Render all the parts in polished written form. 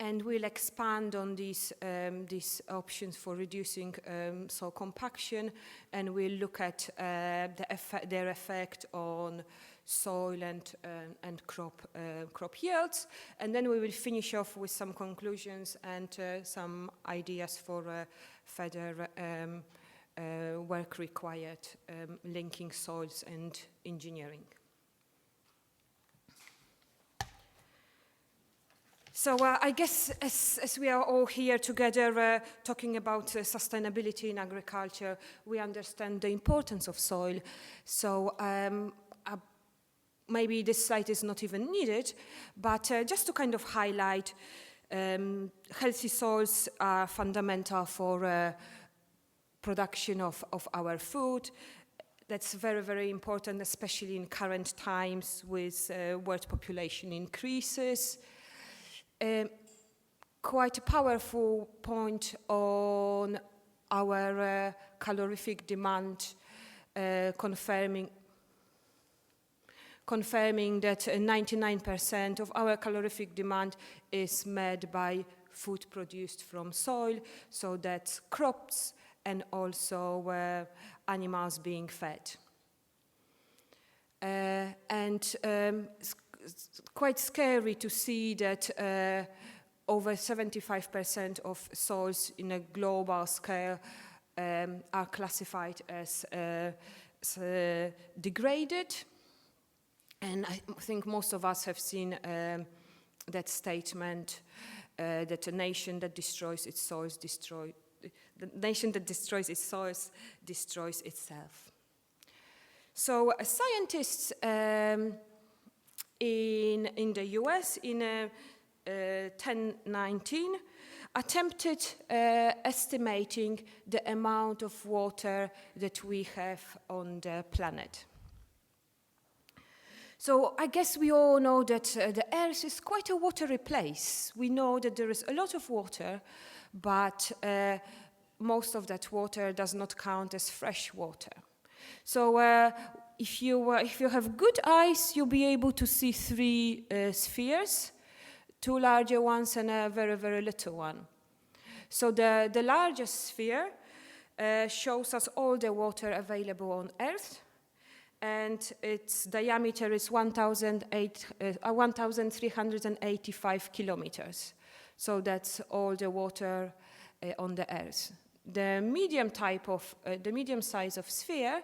and we'll expand on these options for reducing soil compaction, and we'll look at their effect on soil and crop yields, and then we will finish off with some conclusions and some ideas for further work required linking soils and engineering. So I guess as we are all here together talking about sustainability in agriculture, we understand the importance of soil. So maybe this slide is not even needed, but just to kind of highlight, healthy soils are fundamental for production of our food. That's very, very important, especially in current times with world population increases. Quite a powerful point on our calorific demand, confirming that 99% of our calorific demand is met by food produced from soil, so that's crops and also animals being fed. It's quite scary to see that over 75% of soils in a global scale are classified as degraded. And I think most of us have seen that statement that a nation that destroys its soils the nation that destroys its soils destroys itself. So scientists in the US in 1019 attempted estimating the amount of water that we have on the planet. So I guess we all know that the Earth is quite a watery place. We know that there is a lot of water, but most of that water does not count as fresh water. So if you have good eyes, you'll be able to see three spheres, two larger ones and a very, very little one. So the largest sphere shows us all the water available on Earth, and its diameter is 1,385 kilometers. So that's all the water on the Earth. The medium size of sphere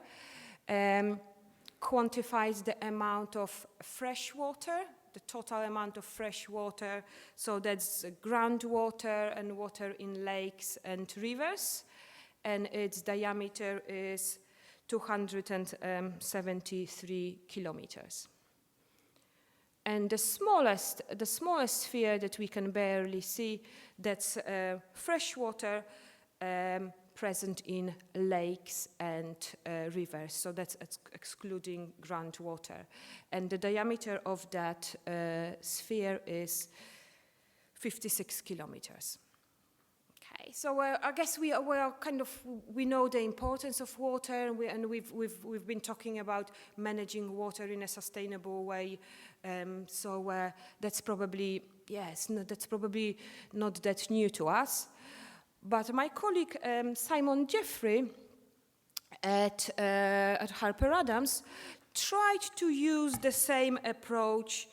quantifies the amount of fresh water, the total amount of fresh water. So that's groundwater and water in lakes and rivers, and its diameter is 273 kilometers. And the smallest sphere that we can barely see, that's fresh water present in lakes and rivers. So that's excluding groundwater. And the diameter of that sphere is 56 kilometers. Okay, so I guess we know the importance of water, and we've been talking about managing water in a sustainable way. That's probably not that new to us. But my colleague Simon Jeffrey at Harper Adams tried to use the same approach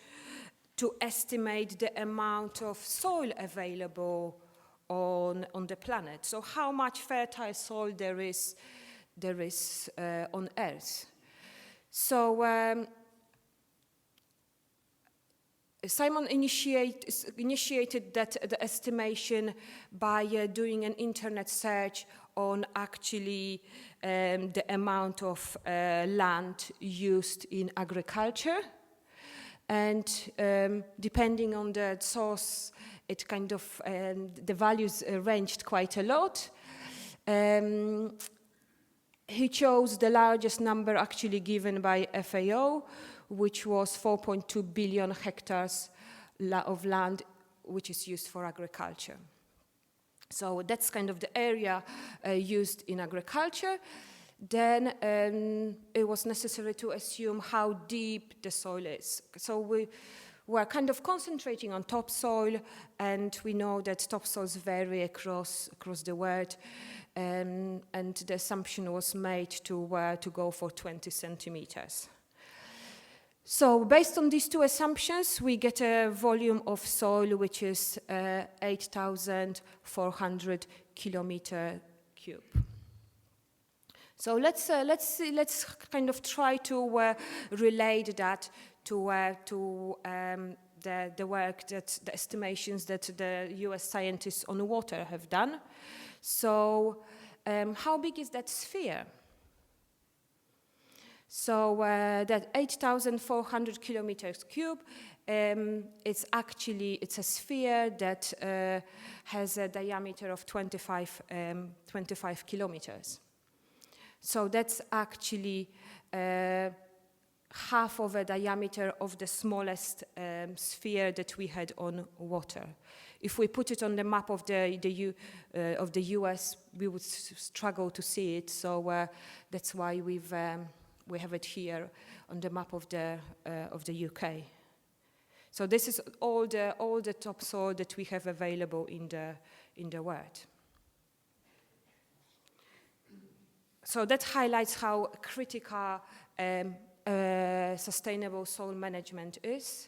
to estimate the amount of soil available on the planet. So how much fertile soil there is on Earth. So Simon initiated the estimation by doing an internet search on actually the amount of land used in agriculture, and depending on the source, it kind of the values ranged quite a lot. He chose the largest number actually given by FAO, which was 4.2 billion hectares of land which is used for agriculture. So that's kind of the area used in agriculture. Then it was necessary to assume how deep the soil is. So we're kind of concentrating on topsoil, and we know that topsoils vary across the world, and the assumption was made to go for 20 centimeters. So based on these two assumptions, we get a volume of soil which is 8,400 kilometer cube. So let's kind of try to relate that to the work that the estimations that the US scientists on water have done. So how big is that sphere? So that 8,400 kilometers cube, it's a sphere that has a diameter of 25 kilometers. So that's actually half of a diameter of the smallest sphere that we had on water. If we put it on the map of the US, we would struggle to see it. So that's why we have it here on the map of the UK. So this is all the topsoil that we have available in the world. So that highlights how critical sustainable soil management is,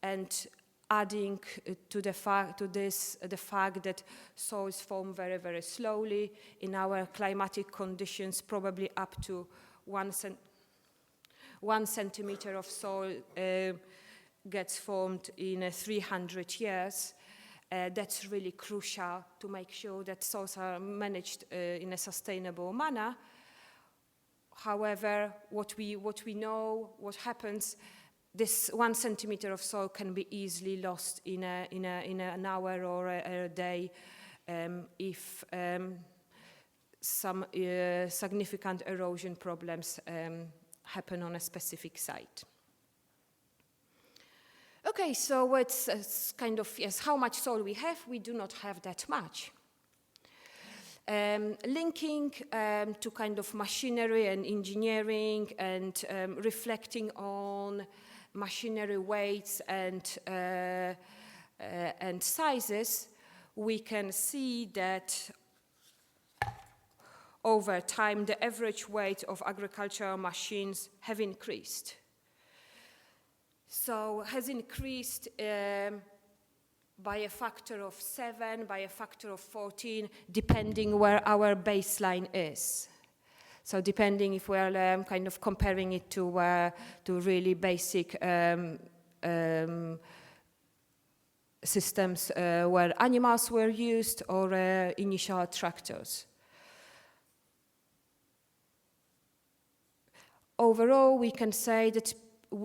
and adding to the fact that soils form very, very slowly in our climatic conditions, probably up to 1 centimeter of soil gets formed in 300 years. That's really crucial to make sure that soils are managed in a sustainable manner. However, what we know, what happens, this 1 centimeter of soil can be easily lost in an hour or a day if some significant erosion problems happen on a specific site. Okay, so it's kind of, yes, how much soil we have? We do not have that much. Linking to kind of machinery and engineering, and reflecting on machinery weights and sizes, we can see that over time the average weight of agricultural machines have increased. So has increased by a factor of 7, by a factor of 14, depending where our baseline is. So depending if we're kind of comparing it to really basic systems where animals were used, or initial tractors. Overall, we can say that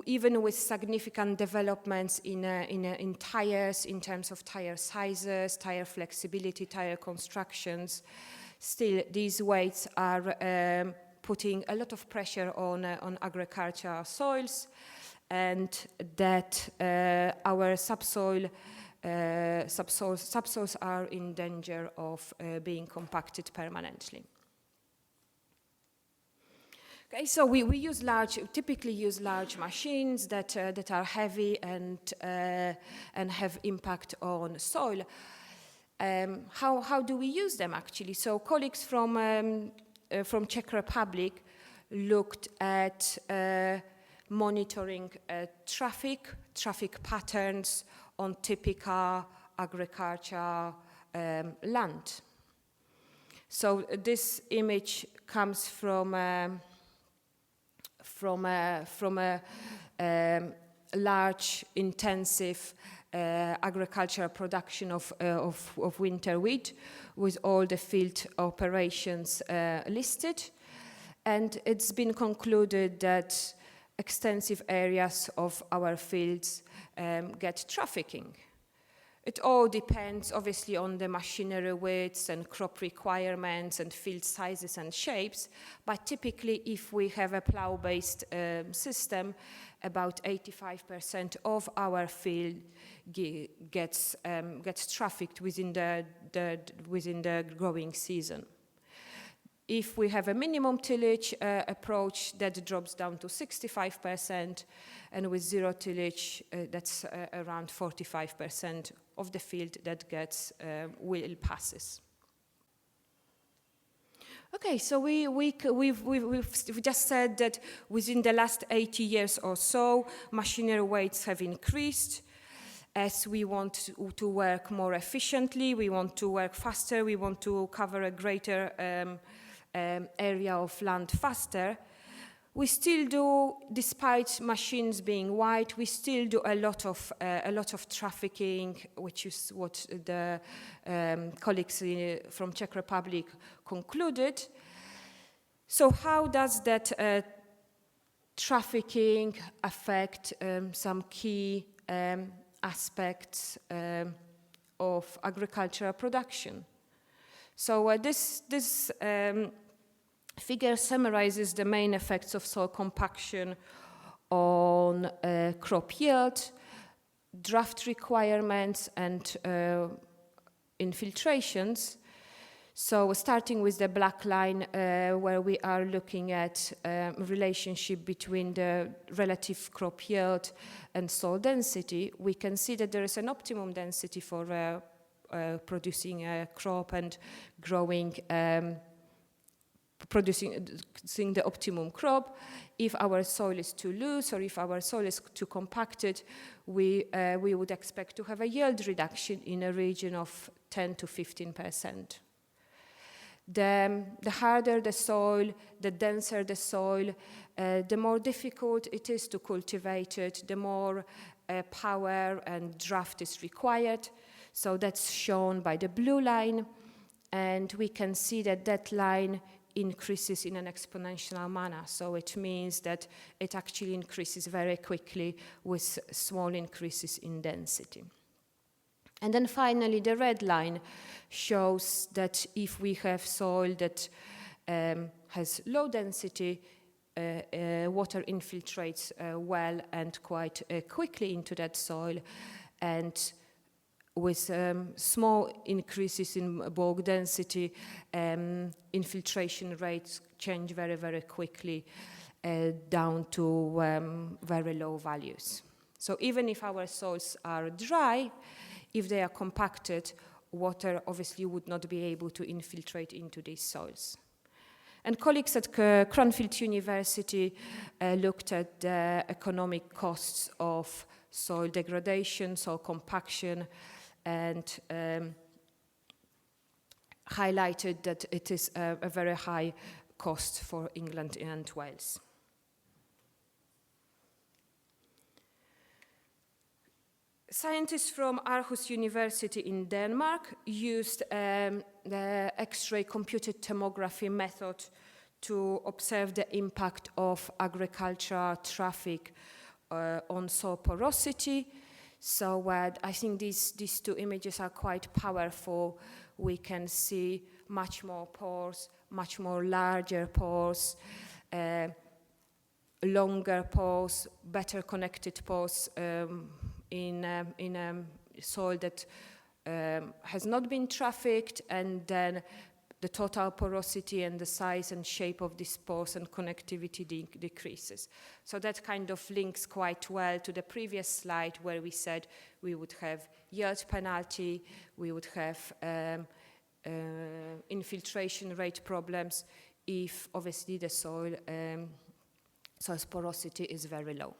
even with significant developments in tires, in terms of tire sizes, tire flexibility, tire constructions, still these weights are putting a lot of pressure on agricultural soils, and that our subsoils are in danger of being compacted permanently. Okay, so we typically use large machines that are heavy and have impact on soil. How do we use them actually? So colleagues from Czech Republic looked at monitoring traffic patterns on typical agricultural land. So this image comes from a large, intensive agricultural production of winter wheat, with all the field operations listed. And it's been concluded that extensive areas of our fields get trafficking. It all depends, obviously, on the machinery widths and crop requirements and field sizes and shapes, but typically if we have a plow-based system, about 85% of our field gets trafficked within the growing season. If we have a minimum tillage approach, that drops down to 65%, and with zero tillage, that's around 45% of the field that gets will passes. Okay, so we've just said that within the last 80 years or so, machinery weights have increased. As we want to work more efficiently, we want to work faster, we want to cover a greater area of land faster. We still do, despite machines being wide, we still do a lot of trafficking, which is what the colleagues from Czech Republic concluded. So how does that trafficking affect some key aspects of agricultural production? So this figure summarizes the main effects of soil compaction on crop yield, draft requirements, and infiltrations. So starting with the black line, where we are looking at relationship between the relative crop yield and soil density, we can see that there is an optimum density for producing a crop and growing, producing the optimum crop. If our soil is too loose or if our soil is too compacted, we would expect to have a yield reduction in a region of 10 to 15%. The harder the soil, the denser the soil, the more difficult it is to cultivate it, the more power and draft is required. So that's shown by the blue line, and we can see that that line increases in an exponential manner. So it means that it actually increases very quickly with small increases in density. And then finally, the red line shows that if we have soil that has low density, water infiltrates well and quite quickly into that soil, and with small increases in bulk density, infiltration rates change very, very quickly down to very low values. So even if our soils are dry, if they are compacted, water obviously would not be able to infiltrate into these soils. And colleagues at Cranfield University looked at the economic costs of soil degradation, soil compaction, and highlighted that it is a very high cost for England and Wales. Scientists from Aarhus University in Denmark used the X-ray computed tomography method to observe the impact of agricultural traffic on soil porosity. So I think these two images are quite powerful. We can see much more pores, much more larger pores, longer pores, better connected pores in a soil that has not been trafficked, and then the total porosity and the size and shape of these pores and connectivity decreases. So that kind of links quite well to the previous slide where we said we would have yield penalty, we would have infiltration rate problems if obviously the soil's porosity is very low.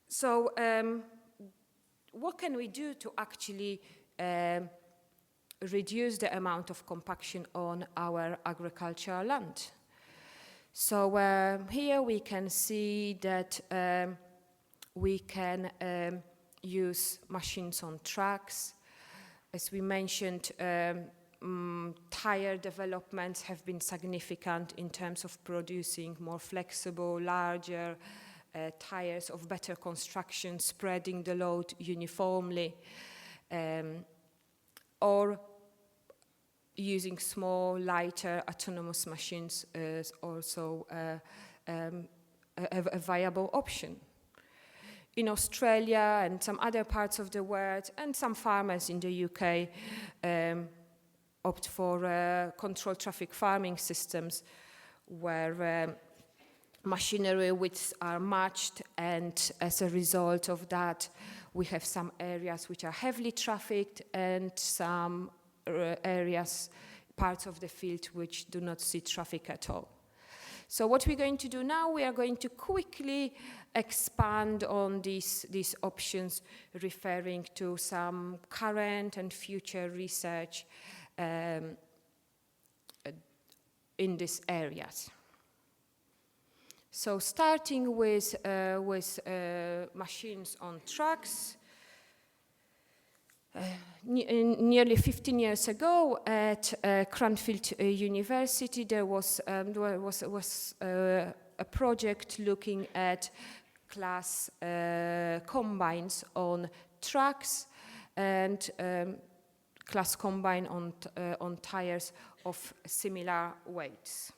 So what can we do to actually reduce the amount of compaction on our agricultural land? So here we can see that we can use machines on tracks. As we mentioned, tire developments have been significant in terms of producing more flexible, larger tires of better construction, spreading the load uniformly, or using small, lighter, autonomous machines is also a viable option. In Australia and some other parts of the world, and some farmers in the UK opt for controlled traffic farming systems where machinery widths are matched, and as a result of that, we have some areas which are heavily trafficked and some areas, parts of the field, which do not see traffic at all. So what we're going to do now, we are going to quickly expand on these options, referring to some current and future research in these areas. So starting with machines on trucks, nearly 15 years ago at Cranfield University, there was a project looking at class combines on trucks and class combine on tires of similar weights.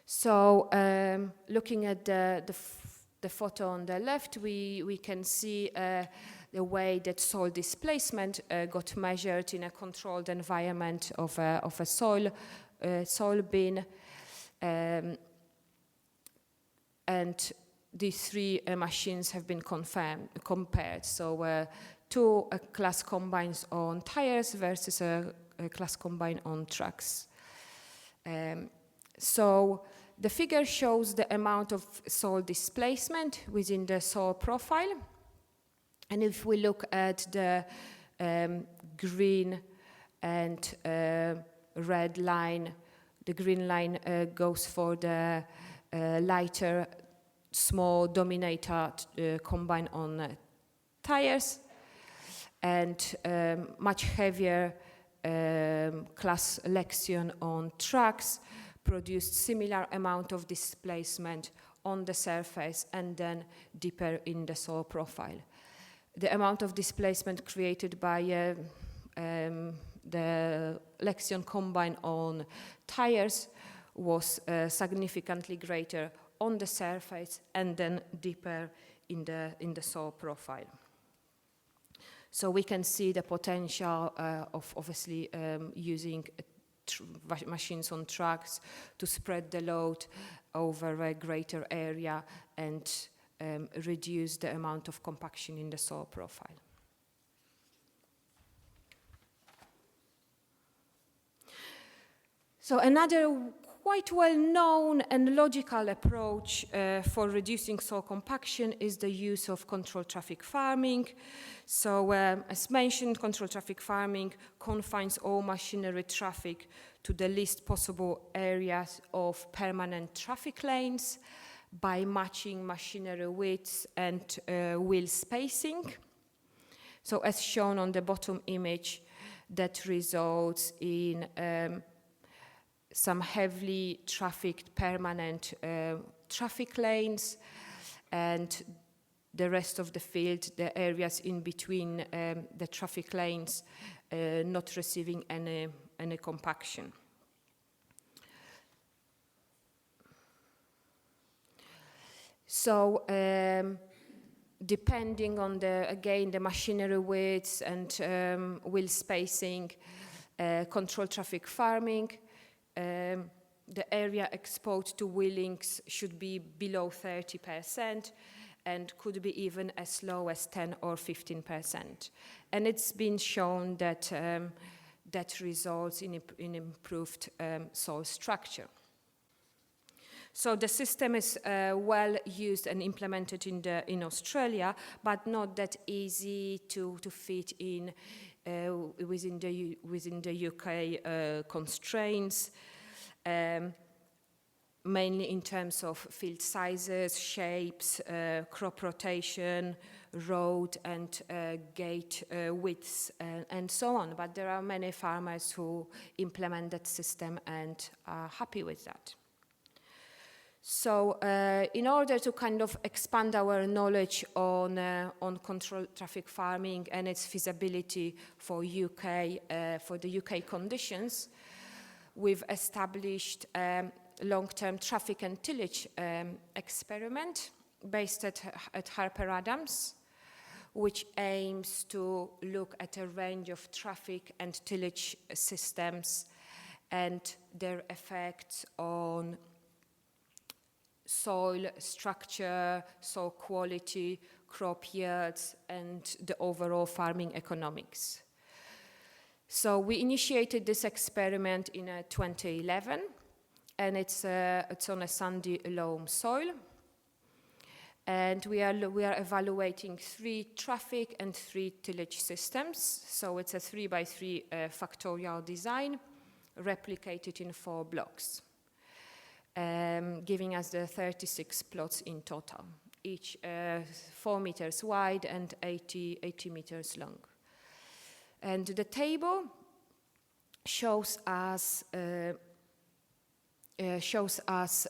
So looking at the photo on the left, we can see the way that soil displacement got measured in a controlled environment of a soil bin. And these three machines have been compared. So two class combines on tires versus a class combine on trucks. So the figure shows the amount of soil displacement within the soil profile. And if we look at the green and red line, the green line goes for the lighter, small dominator combine on tires, and much heavier class Lexion on trucks produced similar amount of displacement on the surface and then deeper in the soil profile. The amount of displacement created by the Lexion combine on tires was significantly greater on the surface and then deeper in the soil profile. So we can see the potential of obviously using machines on trucks to spread the load over a greater area and reduce the amount of compaction in the soil profile. So another quite well-known and logical approach for reducing soil compaction is the use of controlled traffic farming. So as mentioned, controlled traffic farming confines all machinery traffic to the least possible areas of permanent traffic lanes by matching machinery widths and wheel spacing. So as shown on the bottom image, that results in some heavily trafficked permanent traffic lanes, and the rest of the field, the areas in between the traffic lanes, not receiving any compaction. So depending on the machinery widths and wheel spacing, controlled traffic farming, the area exposed to wheelings should be below 30% and could be even as low as 10 or 15%. And it's been shown that that results in improved soil structure. So the system is well used and implemented in Australia, but not that easy to fit in within the UK constraints, mainly in terms of field sizes, shapes, crop rotation, road and gate widths, and so on. But there are many farmers who implement that system and are happy with that. So in order to kind of expand our knowledge on controlled traffic farming and its feasibility for the UK conditions, we've established a long-term traffic and tillage experiment based at Harper Adams, which aims to look at a range of traffic and tillage systems and their effects on soil structure, soil quality, crop yields, and the overall farming economics. So we initiated this experiment in 2011, and it's on a sandy loam soil. And we are evaluating 3 traffic and 3 tillage systems. So it's a 3x3 factorial design replicated in 4 blocks, giving us the 36 plots in total, each 4 meters wide and 80 meters long. And the table shows us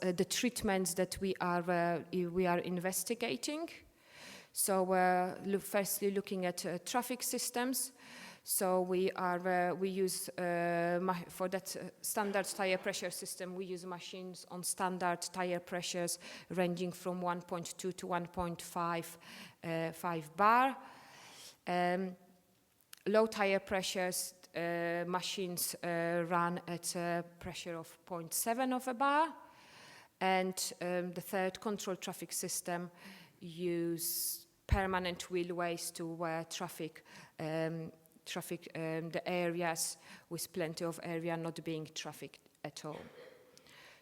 the treatments that we are investigating. So firstly, looking at traffic systems. So we use for that standard tire pressure system. We use machines on standard tire pressures ranging from 1.2 to 1.5 bar. Low tire pressures. Machines run at a pressure of 0.7 of a bar, and the third control traffic system use permanent wheelways to the areas with plenty of area not being trafficked at all.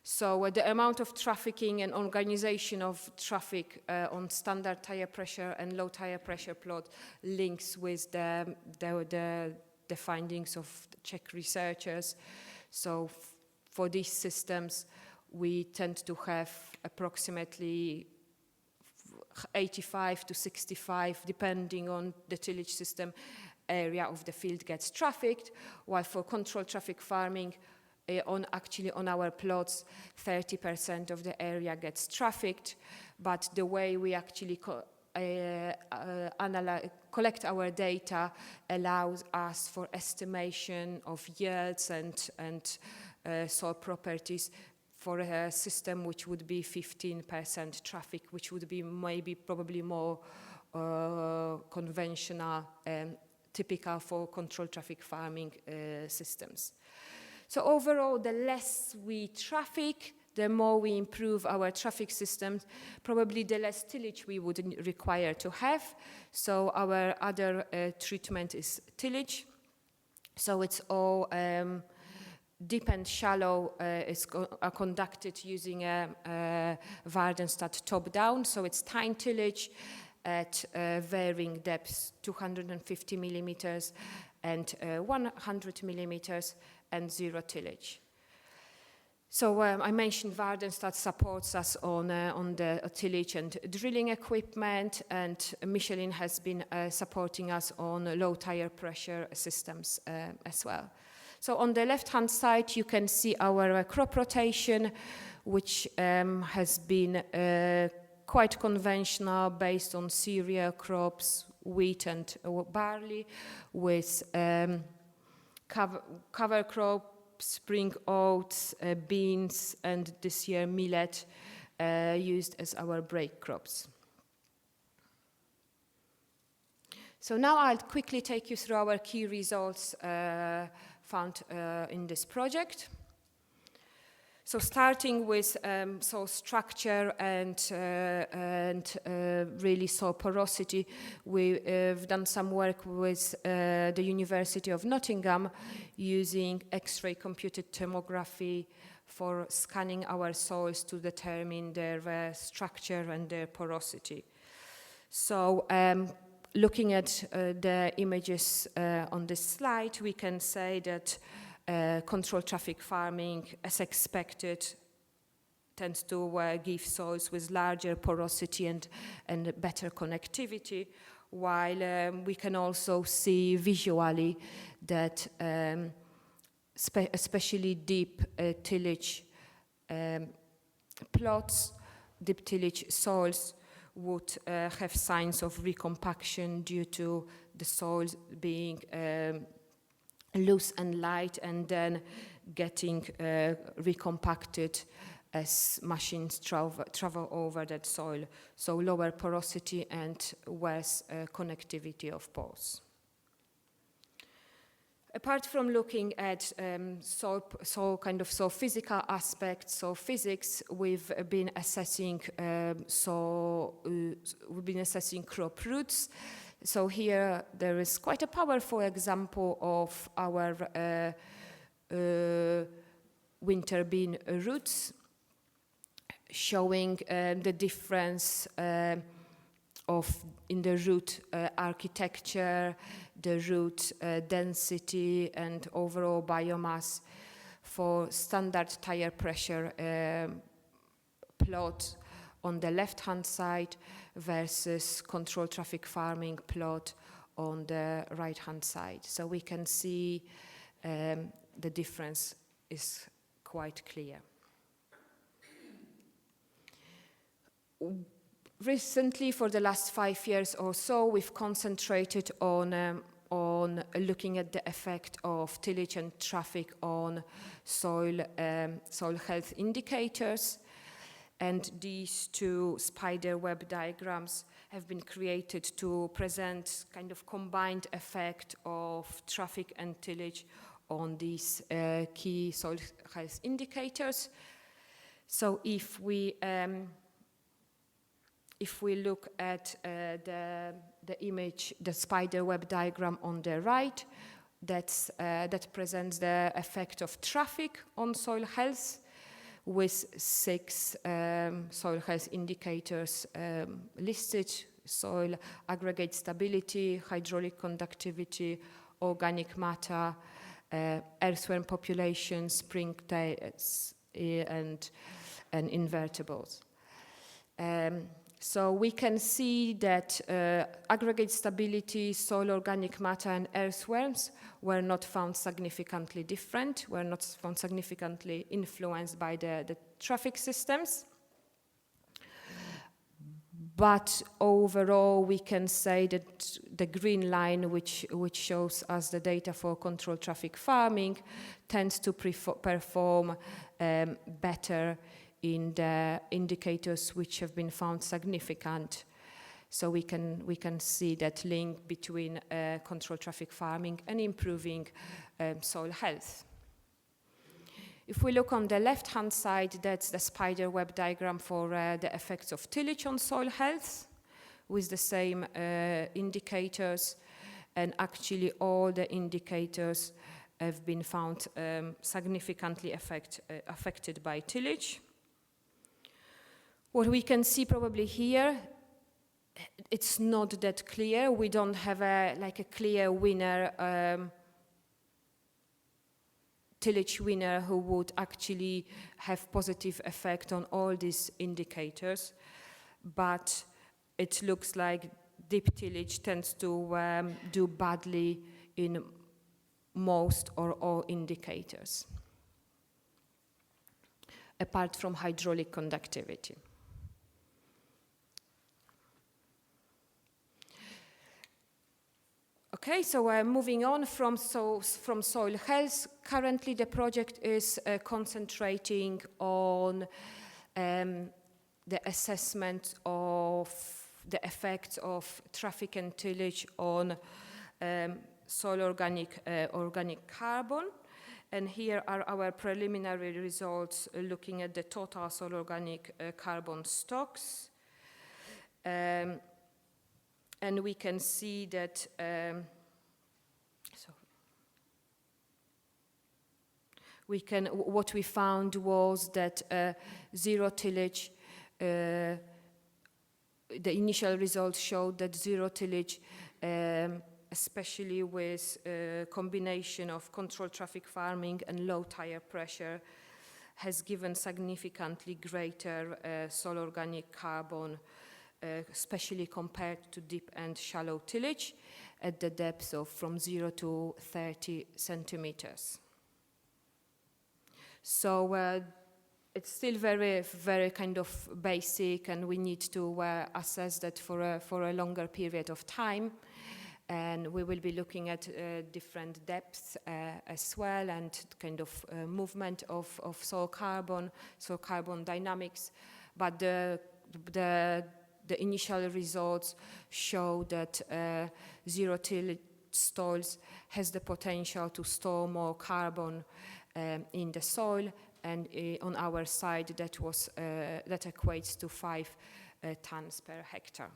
So the amount of trafficking and organization of traffic on standard tire pressure and low tire pressure plot links with the findings of the Czech researchers. So for these systems, we tend to have approximately 85 to 65, depending on the tillage system, area of the field gets trafficked, while for controlled traffic farming, on our plots, 30% of the area gets trafficked, but the way we actually collect our data allows us for estimation of yields and soil properties for a system which would be 15% traffic, which would be probably more conventional and typical for controlled traffic farming systems. So overall, the less we traffic, the more we improve our traffic systems, probably the less tillage we would require to have. So our other treatment is tillage. So it's all deep and shallow are conducted using a Wardenstadt top-down. So it's tine tillage at varying depths, 250 millimeters and 100 millimeters, and zero tillage. So I mentioned Wardenstadt supports us on the tillage and drilling equipment, and Michelin has been supporting us on low tire pressure systems as well. So on the left-hand side, you can see our crop rotation, which has been quite conventional, based on cereal crops, wheat and barley, with cover crop, spring oats, beans, and this year millet used as our break crops. So now I'll quickly take you through our key results found in this project. So starting with soil structure and really soil porosity, we've done some work with the University of Nottingham using X-ray computed tomography for scanning our soils to determine their structure and their porosity. So looking at the images on this slide, we can say that controlled traffic farming, as expected, tends to give soils with larger porosity and better connectivity, while we can also see visually that especially deep tillage plots, deep tillage soils would have signs of recompaction due to the soils being loose and light and then getting recompacted as machines travel over that soil, so lower porosity and worse connectivity of pores. Apart from looking at soil physical aspects, so physics, we've been assessing crop roots. So here there is quite a powerful example of our winter bean roots, showing the difference in the root architecture, the root density, and overall biomass for standard tire pressure plot on the left-hand side versus controlled traffic farming plot on the right-hand side. So we can see the difference is quite clear. Recently, for the last 5 years or so, we've concentrated on looking at the effect of tillage and traffic on soil health indicators. And these two spider web diagrams have been created to present kind of combined effect of traffic and tillage on these key soil health indicators. So if we look at the image, the spider web diagram on the right, that presents the effect of traffic on soil health, with 6 soil health indicators listed: soil aggregate stability, hydraulic conductivity, organic matter, earthworm population, springtails, and invertebrates. So we can see that aggregate stability, soil organic matter, and earthworms were not found significantly different, were not found significantly influenced by the traffic systems. But overall, we can say that the green line, which shows us the data for controlled traffic farming, tends to perform better in the indicators which have been found significant. So we can see that link between controlled traffic farming and improving soil health. If we look on the left-hand side, that's the spider web diagram for the effects of tillage on soil health, with the same indicators, and actually all the indicators have been found significantly affected by tillage. What we can see probably here, it's not that clear. We don't have a clear winner, tillage winner who would actually have positive effect on all these indicators, but it looks like deep tillage tends to do badly in most or all indicators, apart from hydraulic conductivity. Okay, so moving on from soil health, currently the project is concentrating on the assessment of the effects of traffic and tillage on soil organic carbon. And here are our preliminary results looking at the total soil organic carbon stocks. And we can see that what we found was that zero tillage, the initial results showed that zero tillage, especially with a combination of controlled traffic farming and low tire pressure, has given significantly greater soil organic carbon, especially compared to deep and shallow tillage at the depth of from 0 to 30 centimeters. So it's still very, very kind of basic, and we need to assess that for a longer period of time. And we will be looking at different depths as well, and kind of movement of soil carbon dynamics. But the initial results show that zero tillage soils has the potential to store more carbon in the soil, and on our side that equates to 5 tons per hectare.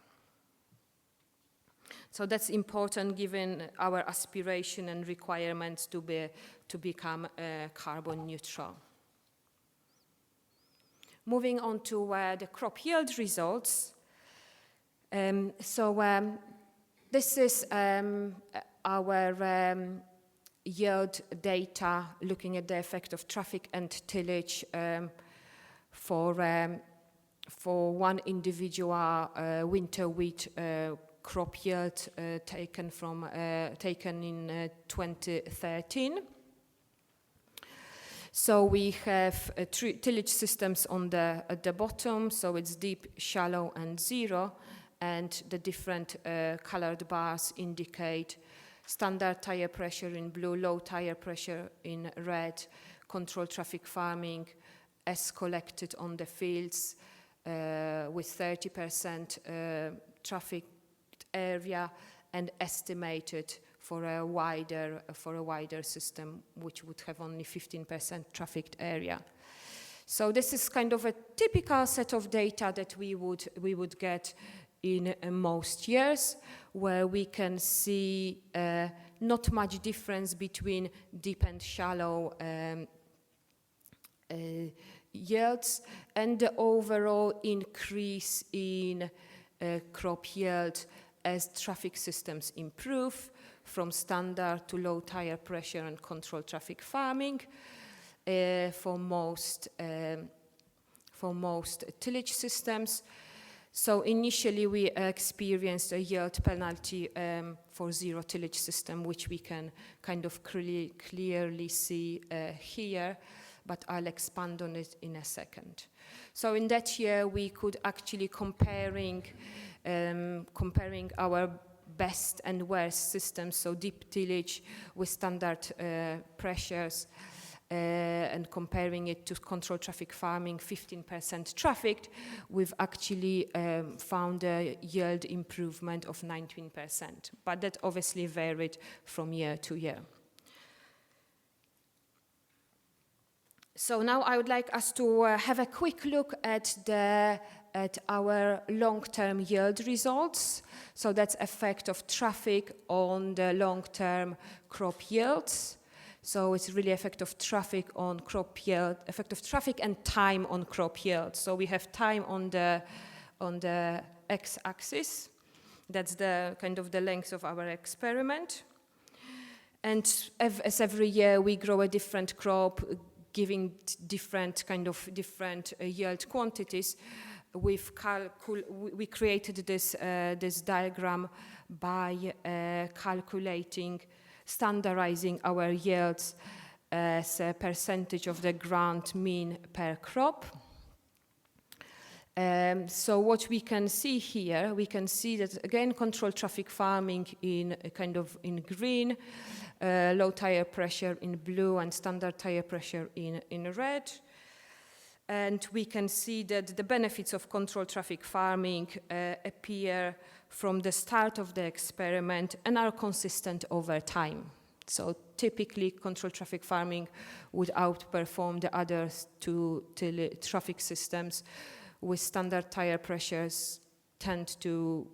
So that's important given our aspiration and requirements to become carbon neutral. Moving on to the crop yield results. This is our yield data looking at the effect of traffic and tillage for one individual winter wheat crop yield taken in 2013. So we have tillage systems at the bottom, so it's deep, shallow, and zero, and the different colored bars indicate standard tire pressure in blue, low tire pressure in red, controlled traffic farming as collected on the fields with 30% traffic area, and estimated for a wider system which would have only 15% trafficked area. So this is kind of a typical set of data that we would get in most years, where we can see not much difference between deep and shallow yields, and the overall increase in crop yield as traffic systems improve from standard to low tire pressure and controlled traffic farming for most tillage systems. So initially we experienced a yield penalty for zero tillage system, which we can kind of clearly see here, but I'll expand on it in a second. So in that year we could actually comparing our best and worst systems, so deep tillage with standard pressures, and comparing it to controlled traffic farming, 15% trafficked, we've actually found a yield improvement of 19%, but that obviously varied from year to year. So now I would like us to have a quick look at our long-term yield results. So that's effect of traffic on the long-term crop yields. So it's really effect of traffic on crop yield, effect of traffic and time on crop yield. So we have time on the x-axis. That's the kind of the length of our experiment. And as every year we grow a different crop, giving different yield quantities, we created this diagram by standardizing our yields as a percentage of the ground mean per crop. So what we can see here, we can see that again controlled traffic farming in green, low tire pressure in blue, and standard tire pressure in red. And we can see that the benefits of controlled traffic farming appear from the start of the experiment and are consistent over time. So typically controlled traffic farming would outperform the other two traffic systems, with standard tire pressures tend to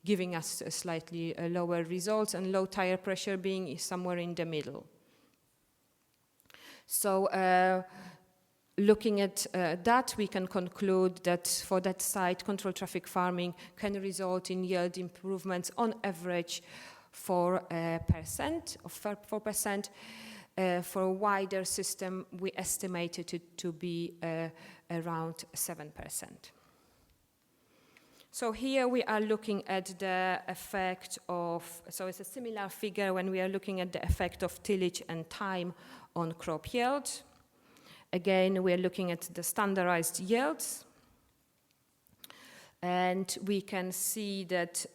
giving us a slightly lower results, and low tire pressure being somewhere in the middle. So looking at that, we can conclude that for that site, controlled traffic farming can result in yield improvements on average 4%. For a wider system, we estimated it to be around 7%. So here we are looking at the effect of, so it's a similar figure when we are looking at the effect of tillage and time on crop yield. Again, we are looking at the standardized yields. And we can see that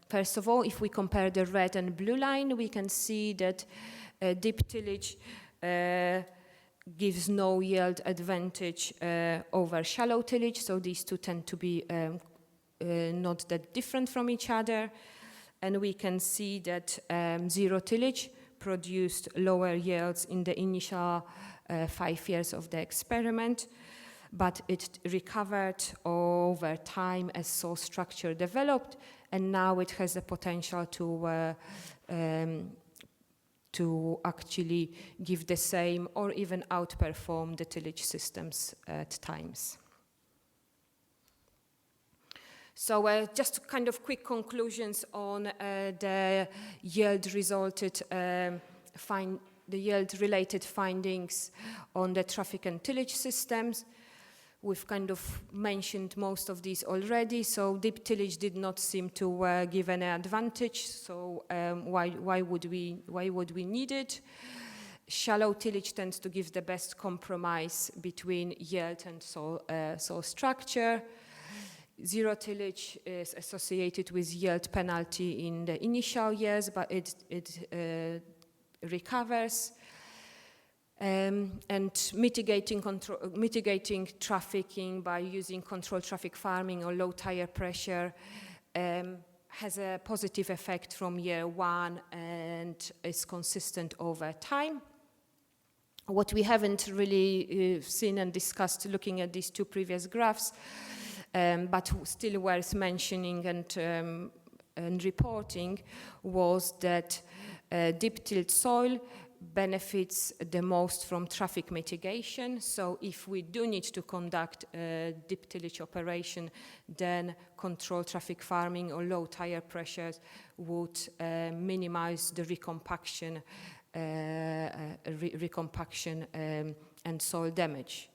First of all, if we compare the red and blue line, we can see that deep tillage gives no yield advantage over shallow tillage, so these two tend to be not that different from each other. And we can see that zero tillage produced lower yields in the initial 5 years of the experiment, but it recovered over time as soil structure developed, and now it has the potential to actually give the same or even outperform the tillage systems at times. So just kind of quick conclusions on the yield-related findings on the traffic and tillage systems. We've kind of mentioned most of these already. So deep tillage did not seem to give any advantage. So why would we need it? Shallow tillage tends to give the best compromise between yield and soil structure. Zero tillage is associated with yield penalty in the initial years, but it recovers. And mitigating trafficking by using controlled traffic farming or low tire pressure has a positive effect from year one and is consistent over time. What we haven't really seen and discussed looking at these two previous graphs, but still worth mentioning and reporting, was that deep tilled soil benefits the most from traffic mitigation. So if we do need to conduct a deep tillage operation, then controlled traffic farming or low tire pressures would minimize the recompaction and soil damage.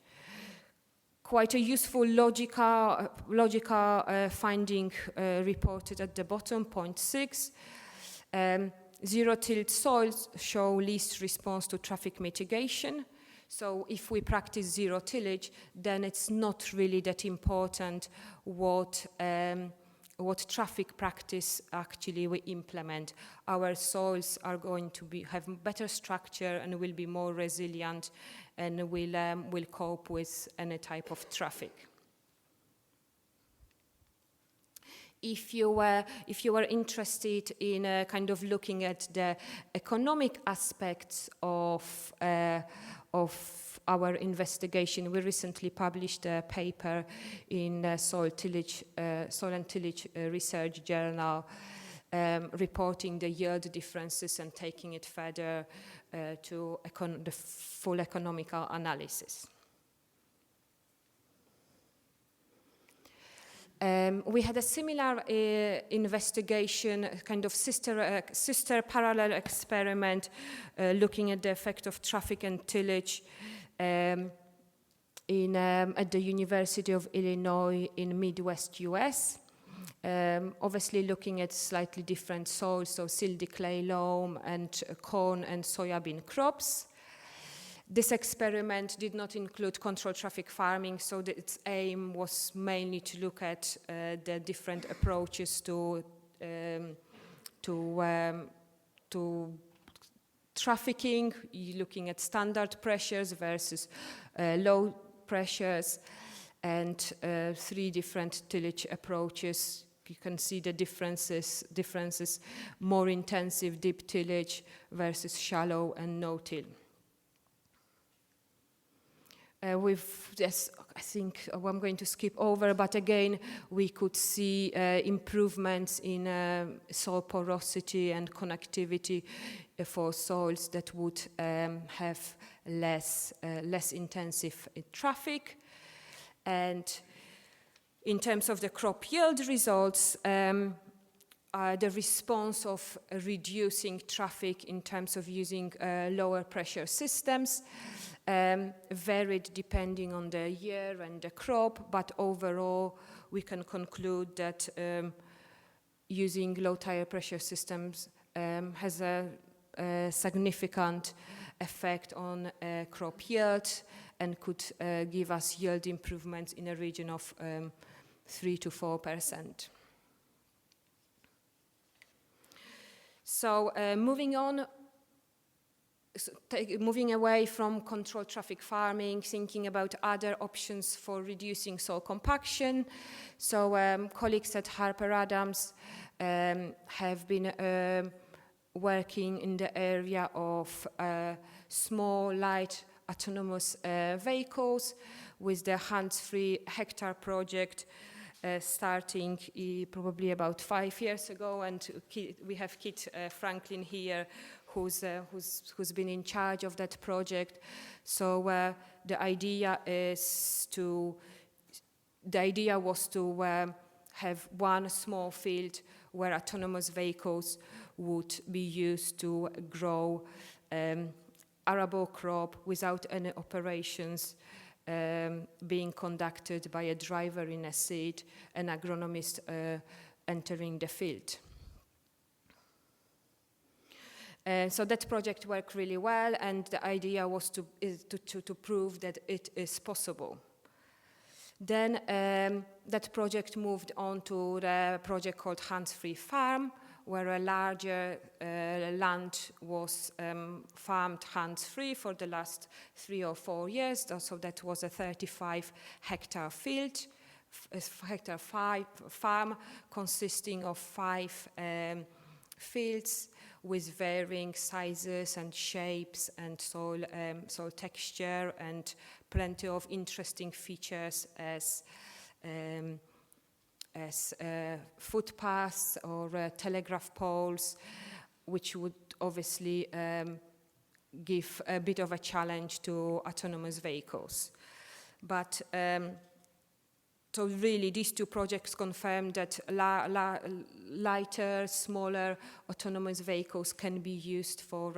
Quite a useful logical finding reported at the bottom, point 6. Zero-tilled soils show least response to traffic mitigation. So if we practice zero tillage, then it's not really that important what traffic practice actually we implement. Our soils are going to have better structure and will be more resilient and will cope with any type of traffic. If you were interested in kind of looking at the economic aspects of our investigation, we recently published a paper in the Soil and Tillage Research Journal reporting the yield differences and taking it further to the full economical analysis. We had a similar investigation, kind of sister parallel experiment looking at the effect of traffic and tillage at the University of Illinois in Midwest US. Obviously looking at slightly different soils, so silty clay loam and corn and soybean crops. This experiment did not include controlled traffic farming, so its aim was mainly to look at the different approaches to trafficking, looking at standard pressures versus low pressures, and 3 different tillage approaches. You can see the differences, more intensive deep tillage versus shallow and no-till. I think I'm going to skip over, but again, we could see improvements in soil porosity and connectivity for soils that would have less intensive traffic. And in terms of the crop yield results, the response of reducing traffic in terms of using lower pressure systems varied depending on the year and the crop, but overall we can conclude that using low tire pressure systems has a significant effect on crop yield and could give us yield improvements in a region of 3 to 4%. So moving on, moving away from controlled traffic farming, thinking about other options for reducing soil compaction. So colleagues at Harper Adams have been working in the area of small, light, autonomous vehicles with the hands-free hectare project starting probably about 5 years ago, and we have Kit Franklin here who's been in charge of that project. So the idea was to have one small field where autonomous vehicles would be used to grow arable crop without any operations being conducted by a driver in a seat, an agronomist entering the field. So that project worked really well, and the idea was to prove that it is possible. Then that project moved on to the project called Hands-Free Farm, where a larger land was farmed hands-free for the last 3 or 4 years. So that was a 35-hectare field, farm consisting of 5 fields with varying sizes and shapes and soil texture, and plenty of interesting features as footpaths or telegraph poles, which would obviously give a bit of a challenge to autonomous vehicles. But so really, these 2 projects confirm that lighter, smaller autonomous vehicles can be used for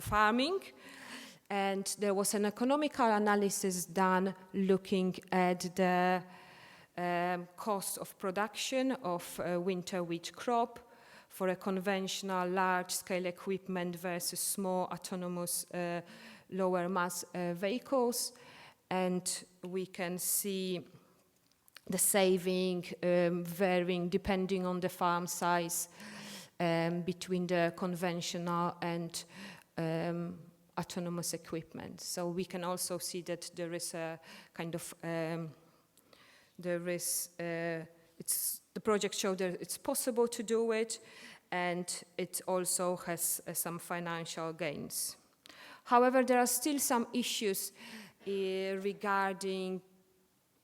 farming. And there was an economical analysis done looking at the cost of production of winter wheat crop for a conventional large-scale equipment versus small autonomous lower mass vehicles. And we can see the saving varying depending on the farm size between the conventional and autonomous equipment. So we can also see that there is a kind of the project showed that it's possible to do it, and it also has some financial gains. However, there are still some issues regarding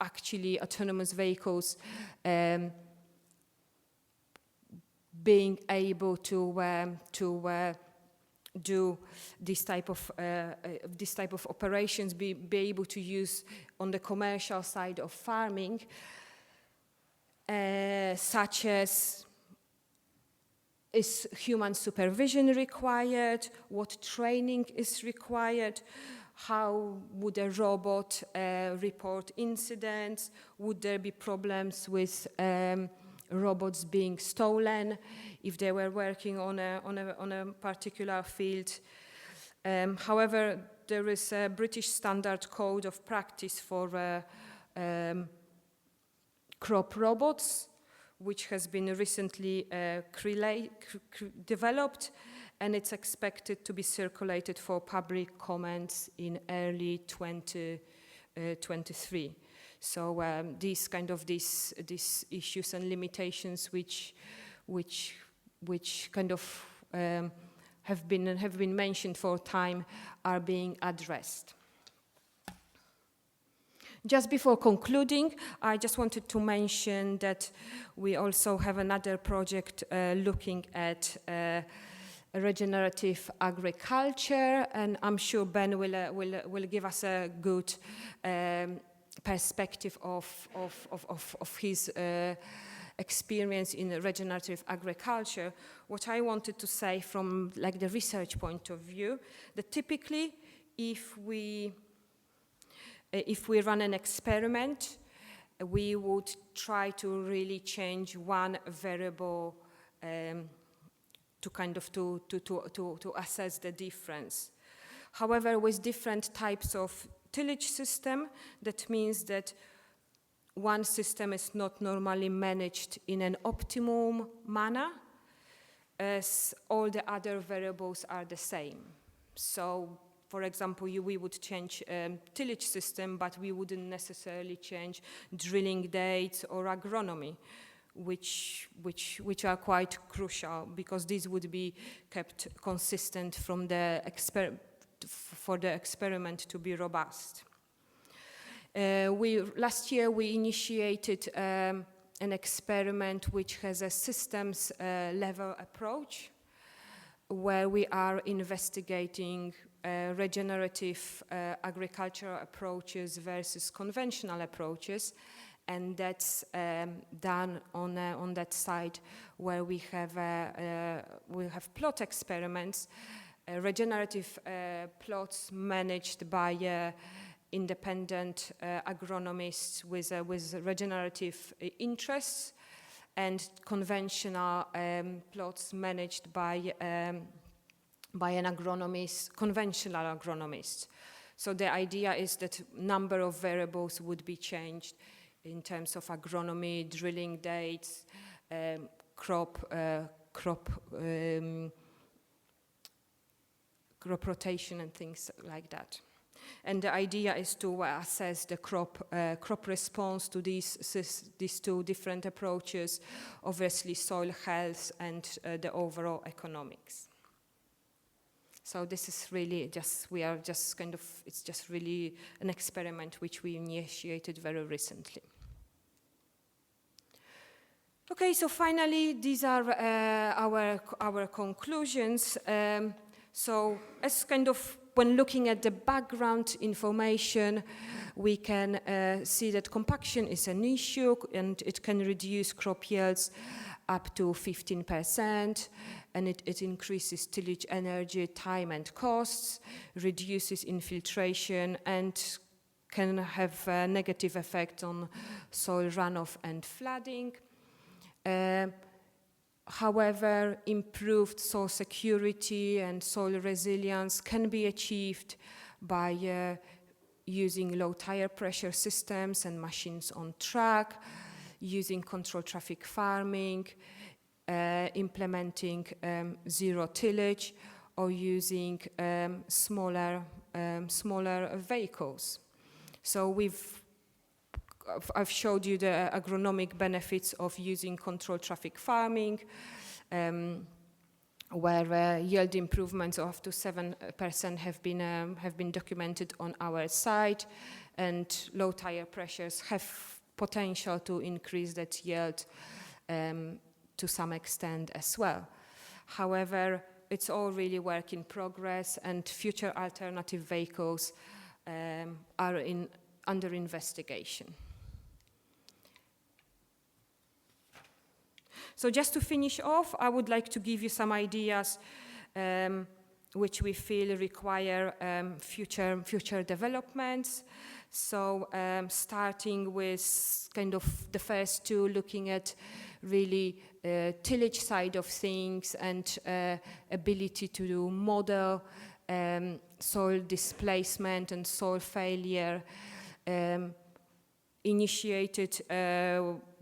actually autonomous vehicles being able to do this type of operations, be able to use on the commercial side of farming, such as is human supervision required, what training is required, how would a robot report incidents, would there be problems with robots being stolen if they were working on a particular field. However, there is a British Standard Code of Practice for crop robots, which has been recently developed, and it's expected to be circulated for public comments in early 2023. So these issues and limitations which kind of have been mentioned for a time are being addressed. Just before concluding, I just wanted to mention that we also have another project looking at regenerative agriculture, and I'm sure Ben will give us a good perspective of his experience in regenerative agriculture. What I wanted to say from the research point of view, that typically if we run an experiment, we would try to really change one variable to assess the difference. However, with different types of tillage system, that means that one system is not normally managed in an optimum manner, as all the other variables are the same. So, for example, we would change tillage system, but we wouldn't necessarily change drilling dates or agronomy, which are quite crucial, because these would be kept consistent from for the experiment to be robust. Last year we initiated an experiment which has a systems level approach, where we are investigating regenerative agricultural approaches versus conventional approaches, and that's done on that side where we have plot experiments, regenerative plots managed by independent agronomists with regenerative interests, and conventional plots managed by an agronomist, conventional agronomist. So the idea is that number of variables would be changed in terms of agronomy, drilling dates, crop rotation and things like that. And the idea is to assess the crop response to these two different approaches, obviously soil health and the overall economics. So this is really it's just really an experiment which we initiated very recently. Okay, so finally, these are our conclusions. So as when looking at the background information, we can see that compaction is an issue and it can reduce crop yields up to 15%, and it increases tillage energy, time and costs, reduces infiltration, and can have a negative effect on soil runoff and flooding. However, improved soil security and soil resilience can be achieved by using low tire pressure systems and machines on track, using controlled traffic farming, implementing zero tillage, or using smaller vehicles. So I've showed you the agronomic benefits of using controlled traffic farming, where yield improvements of up to 7% have been documented on our site, and low tire pressures have potential to increase that yield to some extent as well. However, it's all really work in progress, and future alternative vehicles are under investigation. So just to finish off, I would like to give you some ideas which we feel require future developments. So starting with the first two, looking at really tillage side of things and ability to model soil displacement and soil failure, initiated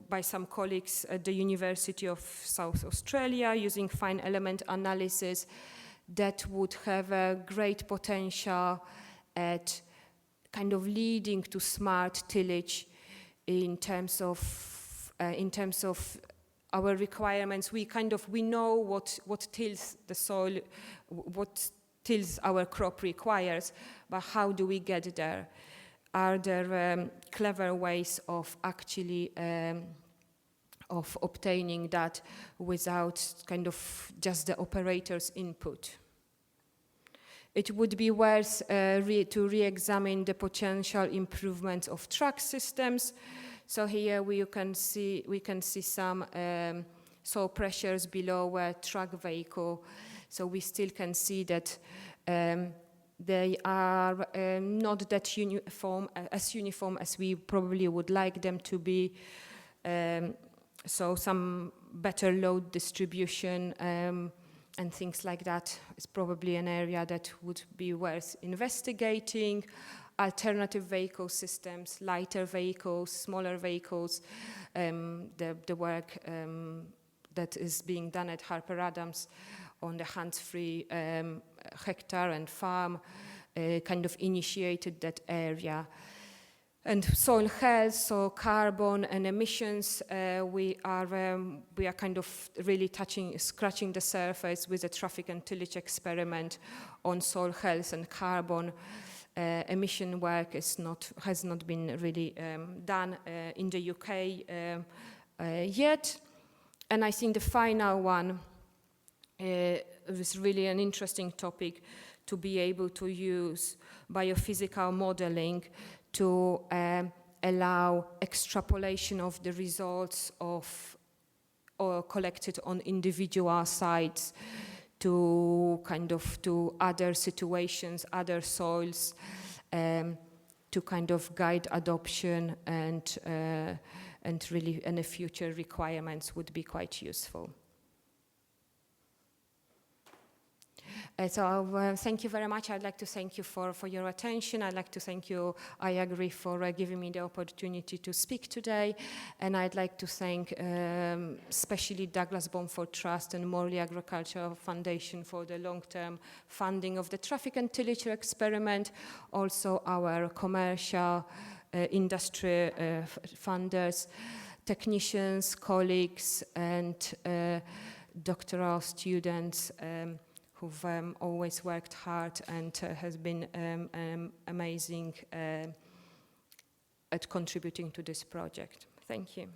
by some colleagues at the University of South Australia using fine element analysis, that would have a great potential at leading to smart tillage in terms of our requirements. We know what tills the soil, what tills our crop requires, but how do we get there? Are there clever ways of actually of obtaining that without just the operator's input? It would be worth to re-examine the potential improvements of track systems. So here we can see some soil pressures below a truck vehicle. So we still can see that they are not that uniform as we probably would like them to be. So some better load distribution and things like that is probably an area that would be worth investigating. Alternative vehicle systems, lighter vehicles, smaller vehicles, the work that is being done at Harper Adams on the hands-free hectare and farm, kind of initiated that area. And soil health, so carbon and emissions, we are kind of really scratching the surface with the traffic and tillage experiment on soil health and carbon. Emission work has not been really done in the UK yet. And I think the final one is really an interesting topic, to be able to use biophysical modeling to allow extrapolation of the results of or collected on individual sites to other situations, other soils, to kind of guide adoption and really any future requirements would be quite useful. So thank you very much. I'd like to thank you for your attention. I'd like to thank you, IAgrE, for giving me the opportunity to speak today. And I'd like to thank especially Douglas Bomford Trust and Morley Agricultural Foundation for the long-term funding of the traffic and tillage experiment. Also our commercial industry funders, technicians, colleagues, and doctoral students who've always worked hard and has been amazing at contributing to this project. Thank you.